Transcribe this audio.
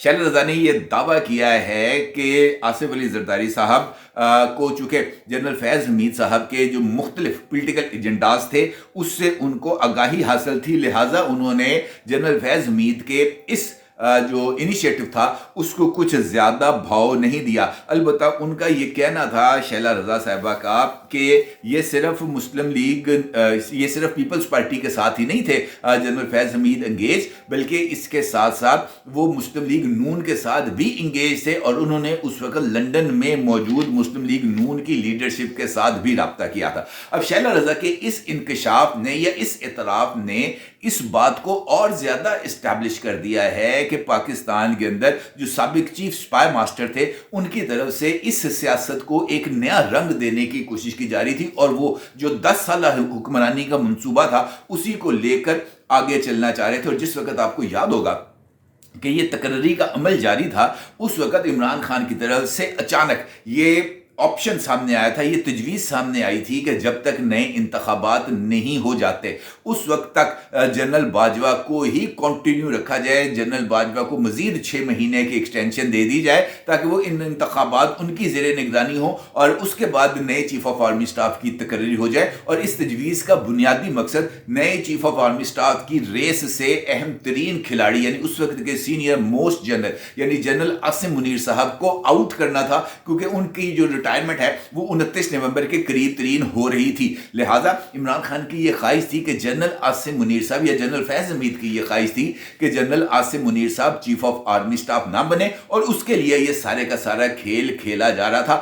شیلا رضا نے یہ دعویٰ کیا ہے کہ آصف علی زرداری صاحب کو چونکہ جنرل فیض حمید صاحب کے جو مختلف پولیٹیکل ایجنڈاز تھے اس سے ان کو آگاہی حاصل تھی، لہٰذا انہوں نے جنرل فیض حمید کے اس جو انیشیٹو تھا اس کو کچھ زیادہ بھاؤ نہیں دیا۔ البتہ ان کا یہ کہنا تھا شیلا رضا صاحبہ کا کہ یہ صرف مسلم لیگ، یہ صرف پیپلز پارٹی کے ساتھ ہی نہیں تھے جنرل فیض حمید انگیج، بلکہ اس کے ساتھ ساتھ وہ مسلم لیگ نون کے ساتھ بھی انگیج تھے، اور انہوں نے اس وقت لندن میں موجود مسلم لیگ نون کی لیڈرشپ کے ساتھ بھی رابطہ کیا تھا۔ اب شیلا رضا کے اس انکشاف نے یا اس اعتراف نے اس بات کو اور زیادہ اسٹیبلش کر دیا ہے کہ پاکستان کے اندر جو سابق چیف سپائی ماسٹر تھے ان کی طرف سے اس سیاست کو ایک نیا رنگ دینے کی کوشش کی جا رہی تھی، اور وہ جو 10 سالہ حکمرانی کا منصوبہ تھا اسی کو لے کر آگے چلنا چاہ رہے تھے۔ اور جس وقت آپ کو یاد ہوگا کہ یہ تقرری کا عمل جاری تھا، اس وقت عمران خان کی طرف سے اچانک یہ آپشن سامنے آیا تھا، یہ تجویز سامنے آئی تھی کہ جب تک نئے انتخابات نہیں ہو جاتے اس وقت تک جنرل باجوہ کو ہی کنٹینیو رکھا جائے، جنرل باجوہ کو مزید 6 مہینے کی ایکسٹینشن دے دی جائے تاکہ وہ ان انتخابات ان کی زیر نگرانی ہو، اور اس کے بعد نئے چیف آف آرمی سٹاف کی تقرری ہو جائے۔ اور اس تجویز کا بنیادی مقصد نئے چیف آف آرمی سٹاف کی ریس سے اہم ترین کھلاڑی یعنی اس وقت کے سینئر موسٹ جنرل یعنی جنرل عاصم منیر صاحب کو آؤٹ کرنا تھا، کیونکہ ان کی جو ریٹائرمنٹ ہے وہ 29 نومبر کے قریب ترین ہو رہی تھی۔ لہٰذا عمران خان کی یہ خواہش تھی کہ جنرل عاصم منیر صاحب یا جنرل فیض حمید کی یہ خواہش تھی کہ جنرل عاصم منیر صاحب چیف آف آرمی سٹاف نہ بنے، اور اس کے لیے یہ سارے کا سارا کھیل کھیلا جا رہا تھا۔